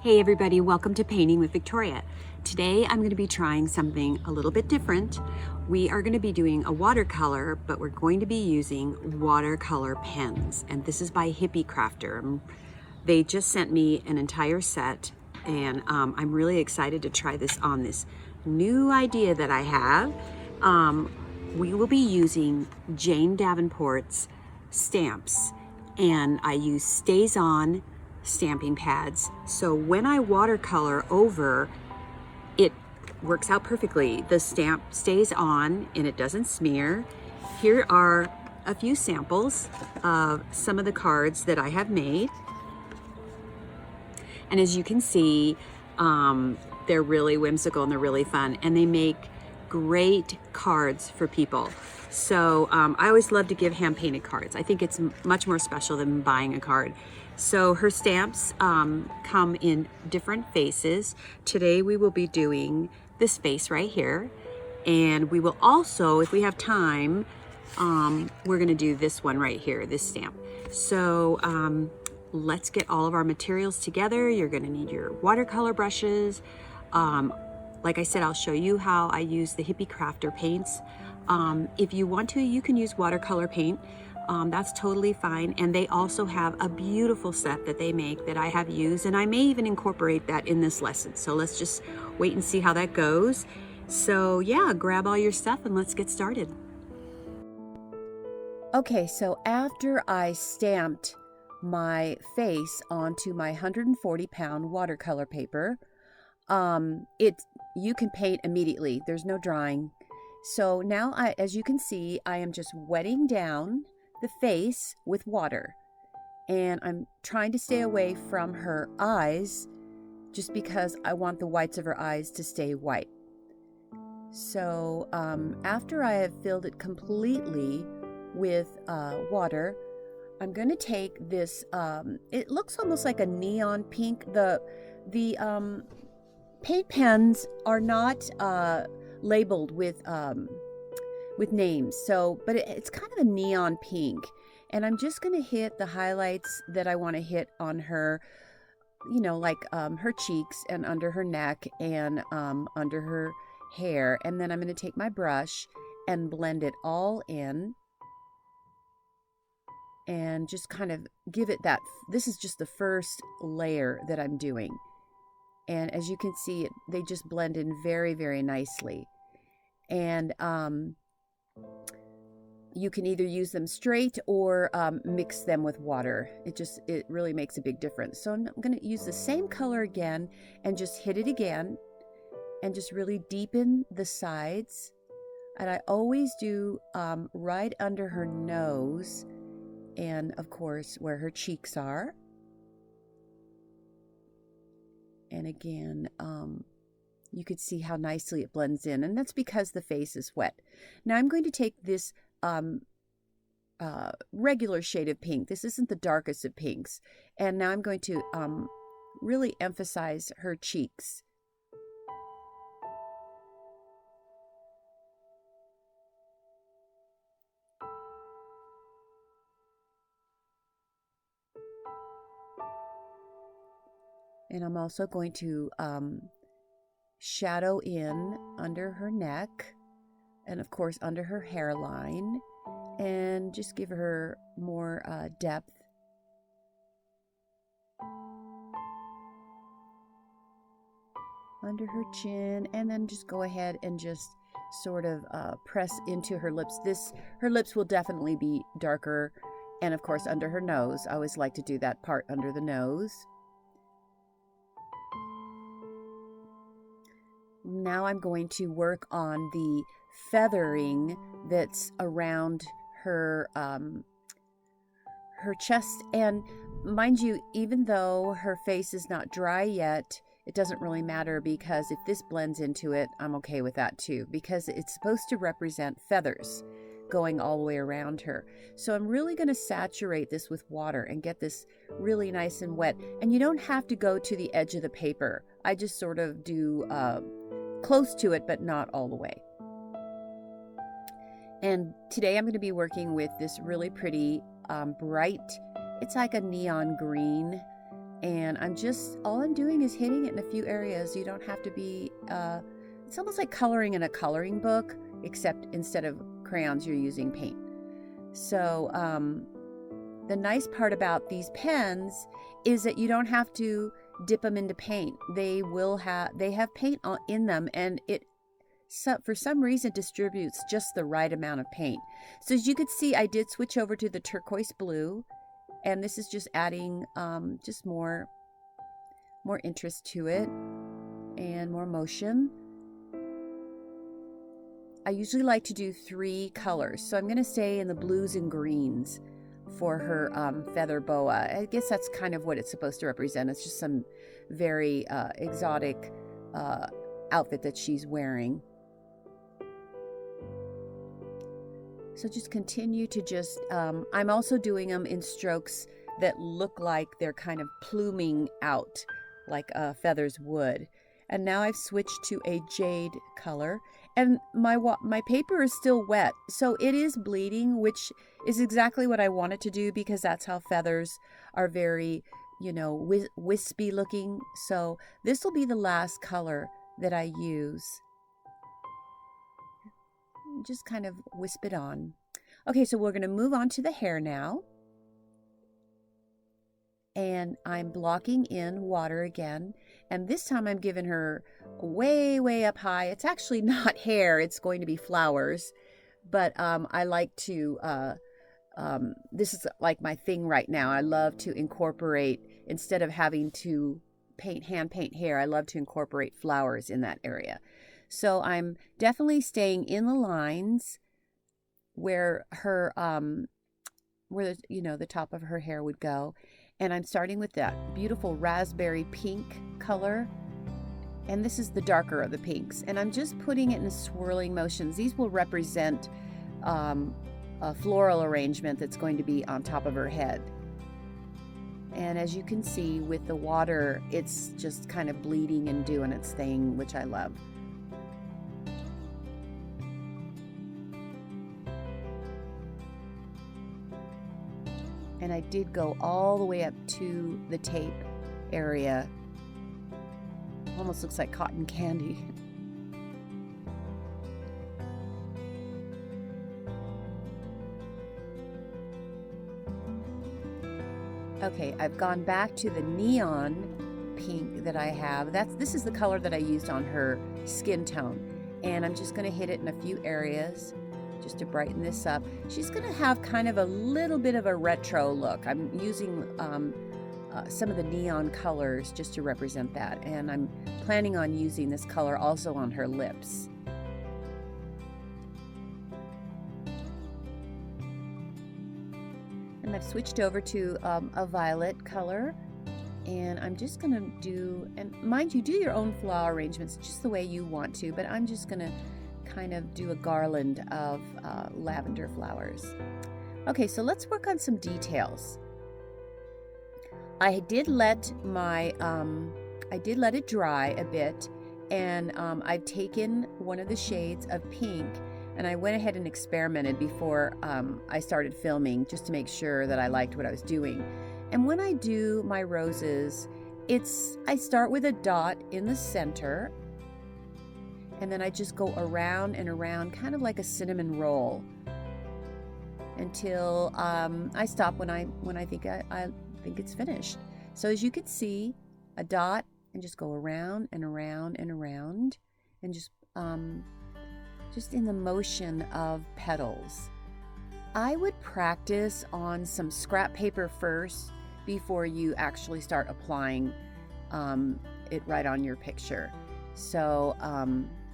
Hey everybody, welcome to Painting with Victoria. Today I'm going to be trying something a little bit different. We are going to be doing a watercolor, but we're going to be using watercolor pens. And this is by Hippie Crafter. They just sent me an entire set and I'm really excited to try this on this new idea that I have. We will be using Jane Davenport's stamps, and I use Stays On stamping pads. So when I watercolor over, it works out perfectly. The stamp stays on and it doesn't smear. Here are a few samples of some of the cards that I have made. And as you can see, they're really whimsical and they're really fun, and they make great cards for people. So I always love to give hand-painted cards. I think it's much more special than buying a card. So her stamps come in different faces. Today we will be doing this face right here. And we will also, if we have time, we're gonna do this one right here, this stamp. So let's get all of our materials together. You're gonna need your watercolor brushes. Like I said, I'll show you how I use the Hippie Crafter paints. If you want to, you can use watercolor paint. That's totally fine. And they also have a beautiful set that they make that I have used, and I may even incorporate that in this lesson. So let's just wait and see how that goes. So yeah, grab all your stuff and let's get started. Okay, so after I stamped my face onto my 140-pound watercolor paper, you can paint immediately. There's no drying. So now, as you can see, I am just wetting down the face with water, and I'm trying to stay away from her eyes just because I want the whites of her eyes to stay white. So after I have filled it completely with water, I'm going to take this, it looks almost like a neon pink. The paint pens are not labeled with names, so but it's kind of a neon pink, and I'm just going to hit the highlights that I want to hit on her, you know, like her cheeks and under her neck and under her hair, and then I'm going to take my brush and blend it all in and just kind of give it that. This is just the first layer that I'm doing. And as you can see, they just blend in very, very nicely. And you can either use them straight or mix them with water. It really makes a big difference. So I'm going to use the same color again and just hit it again and just really deepen the sides. And I always do right under her nose and, of course, where her cheeks are. And again, you could see how nicely it blends in, and that's because the face is wet. Now I'm going to take this regular shade of pink. This isn't the darkest of pinks. And now I'm going to really emphasize her cheeks. And I'm also going to shadow in under her neck and, of course, under her hairline, and just give her more depth. Under her chin, and then just go ahead and just sort of press into her lips. Her lips will definitely be darker, and, of course, under her nose. I always like to do that part under the nose. Now I'm going to work on the feathering that's around her her chest. And mind you, even though her face is not dry yet, it doesn't really matter, because if this blends into it, I'm okay with that too, because it's supposed to represent feathers going all the way around her. So I'm really going to saturate this with water and get this really nice and wet. And you don't have to go to the edge of the paper. I just sort of do close to it, but not all the way. And today I'm going to be working with this really pretty bright, it's like a neon green And all I'm doing is hitting it in a few areas. You don't have to be, it's almost like coloring in a coloring book, except instead of crayons, you're using paint. So the nice part about these pens is that you don't have to dip them into paint. They have paint in them, and for some reason distributes just the right amount of paint. So as you can see, I did switch over to the turquoise blue, and this is just adding just more interest to it and more motion. I usually like to do 3 colors, so I'm going to stay in the blues and greens for her feather boa. I guess that's kind of what it's supposed to represent. It's just some very exotic outfit that she's wearing. So just continue to I'm also doing them in strokes that look like they're kind of pluming out like feathers would. And now I've switched to a jade color, and my paper is still wet, so it is bleeding, which is exactly what I wanted to do, because that's how feathers are very, wispy looking. So this will be the last color that I use. Just kind of wisp it on. Okay, so we're going to move on to the hair now. And I'm blocking in water again. And this time I'm giving her way, way up high. It's actually not hair. It's going to be flowers. But I like to, this is like my thing right now. I love to incorporate, instead of having to hand paint hair, I love to incorporate flowers in that area. So I'm definitely staying in the lines where her, the top of her hair would go. And I'm starting with that beautiful raspberry pink color. And this is the darker of the pinks. And I'm just putting it in swirling motions. These will represent a floral arrangement that's going to be on top of her head. And as you can see with the water, it's just kind of bleeding and doing its thing, which I love. And I did go all the way up to the tape area. Almost looks like cotton candy. Okay, I've gone back to the neon pink that I have. This is the color that I used on her skin tone. And I'm just going to hit it in a few areas just to brighten this up. She's going to have kind of a little bit of a retro look. I'm using some of the neon colors just to represent that, and I'm planning on using this color also on her lips. And I've switched over to a violet color, and I'm just going to do, and mind you, do your own flower arrangements just the way you want to, but I'm just going to kind of do a garland of lavender flowers. Okay, so let's work on some details. I did let it dry a bit, and I've taken one of the shades of pink, and I went ahead and experimented before I started filming, just to make sure that I liked what I was doing. And when I do my roses, I start with a dot in the center, and then I just go around and around, kind of like a cinnamon roll, until I stop when I think I think it's finished. So as you can see, a dot, and just go around and around and around, and just in the motion of petals. I would practice on some scrap paper first before you actually start applying it right on your picture. So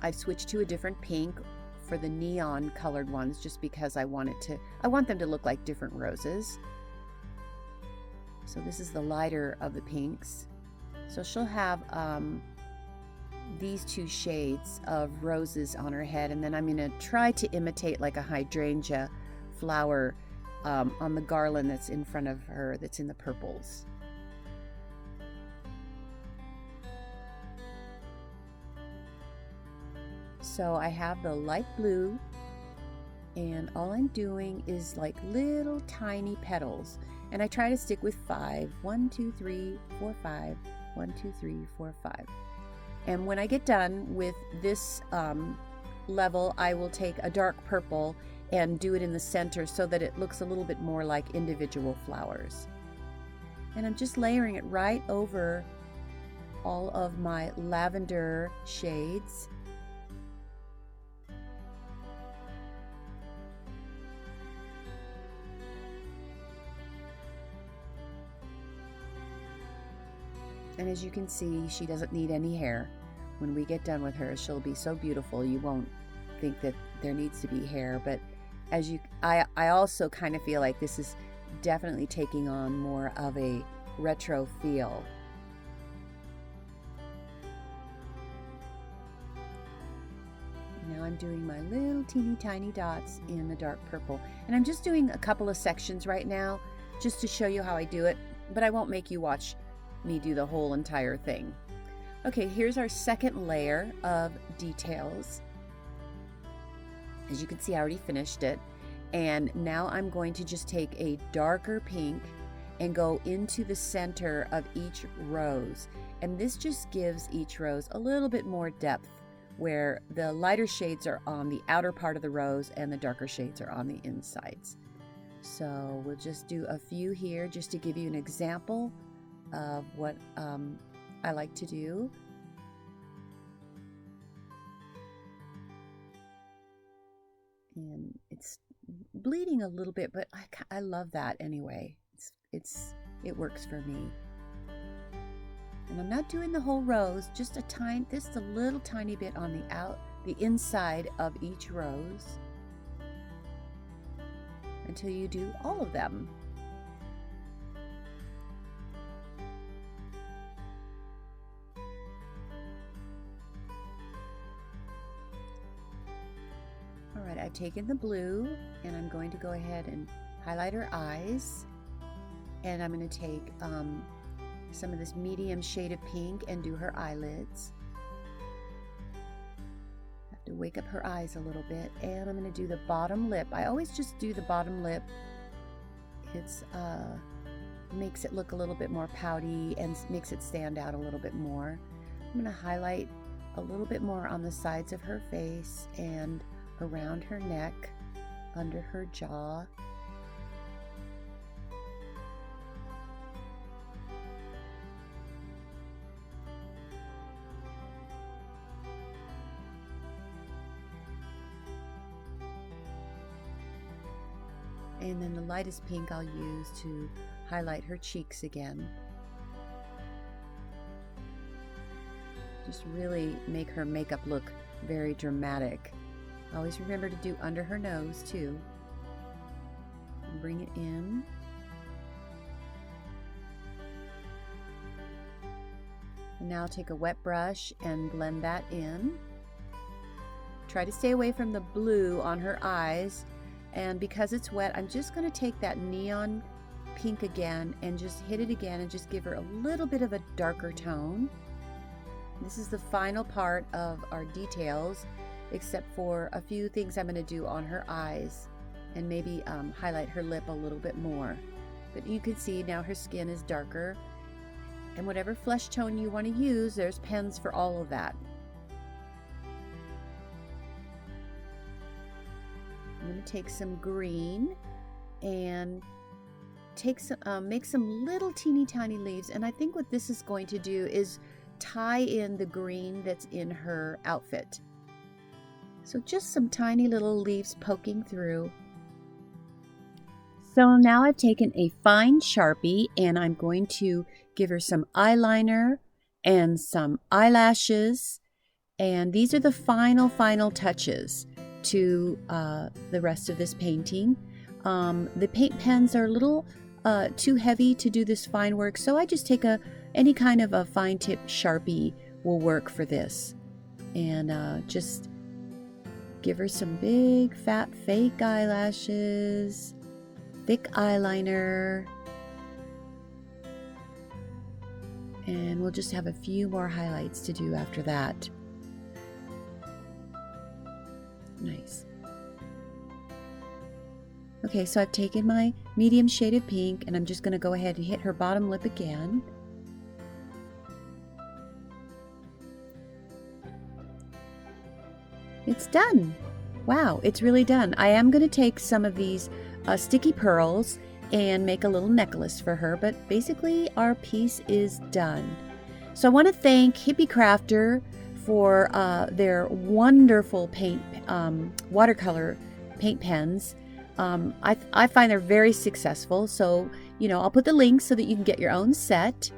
I've switched to a different pink for the neon colored ones, just because I want them to look like different roses. So this is the lighter of the pinks. So she'll have these 2 shades of roses on her head, and then I'm going to try to imitate like a hydrangea flower on the garland that's in front of her, that's in the purples. So I have the light blue And all I'm doing is like little tiny petals. And I try to stick with 5. 1, 2, 3, 4, 5. 1, 2, 3, 4, 5. And when I get done with this level, I will take a dark purple and do it in the center so that it looks a little bit more like individual flowers. And I'm just layering it right over all of my lavender shades. And as you can see, she doesn't need any hair. When we get done with her, she'll be so beautiful you won't think that there needs to be hair. But I also kind of feel like this is definitely taking on more of a retro feel. Now I'm doing my little teeny tiny dots in the dark purple. And I'm just doing a couple of sections right now just to show you how I do it, but I won't make you watch me do the whole entire thing. Okay, here's our second layer of details. As you can see, I already finished it. And now I'm going to just take a darker pink and go into the center of each rose. And this just gives each rose a little bit more depth, where the lighter shades are on the outer part of the rose and the darker shades are on the insides. So we'll just do a few here just to give you an example of what I like to do. And it's bleeding a little bit, but I love that anyway. It works for me. And I'm not doing the whole rose, just a little tiny bit on the inside of each rose until you do all of them. All right, I've taken the blue and I'm going to go ahead and highlight her eyes. And I'm going to take some of this medium shade of pink and do her eyelids. Have to wake up her eyes a little bit. And I'm going to do the bottom lip. I always just do the bottom lip. It's makes it look a little bit more pouty and makes it stand out a little bit more. I'm going to highlight a little bit more on the sides of her face and around her neck, under her jaw. And then the lightest pink I'll use to highlight her cheeks again. Just really make her makeup look very dramatic. Always remember to do under her nose too. And bring it in. And now take a wet brush and blend that in. Try to stay away from the blue on her eyes. And because it's wet, I'm just going to take that neon pink again and just hit it again and just give her a little bit of a darker tone. This is the final part of our details, except for a few things I'm going to do on her eyes and maybe highlight her lip a little bit more. But you can see now her skin is darker. And whatever flesh tone you want to use, there's pens for all of that. I'm going to take some green and make some little teeny tiny leaves. And I think what this is going to do is tie in the green that's in her outfit. So just some tiny little leaves poking through. So now I've taken a fine Sharpie and I'm going to give her some eyeliner and some eyelashes. And these are the final touches to the rest of this painting. The paint pens are a little too heavy to do this fine work, so I just take any kind of a fine tip Sharpie will work for this. And just give her some big fat fake eyelashes, thick eyeliner, and we'll just have a few more highlights to do after that. Nice. Okay, so I've taken my medium shaded pink and I'm just going to go ahead and hit her bottom lip again. It's done. Wow, it's really done. I am going to take some of these sticky pearls and make a little necklace for her, but basically our piece is done. So I want to thank Hippie Crafter for their wonderful watercolor paint pens. I find they're very successful. So, I'll put the link so that you can get your own set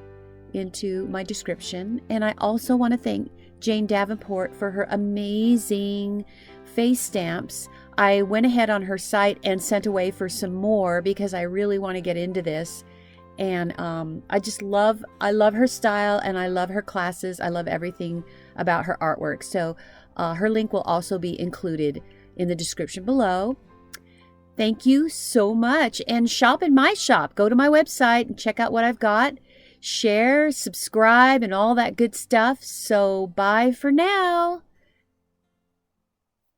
into my description. And I also want to thank Jane Davenport for her amazing face stamps. I went ahead on her site and sent away for some more because I really want to get into this. And I love her style and I love her classes. I love everything about her artwork. So her link will also be included in the description below. Thank you so much. And shop in my shop. Go to my website and check out what I've got. Share, subscribe, and all that good stuff. So bye for now.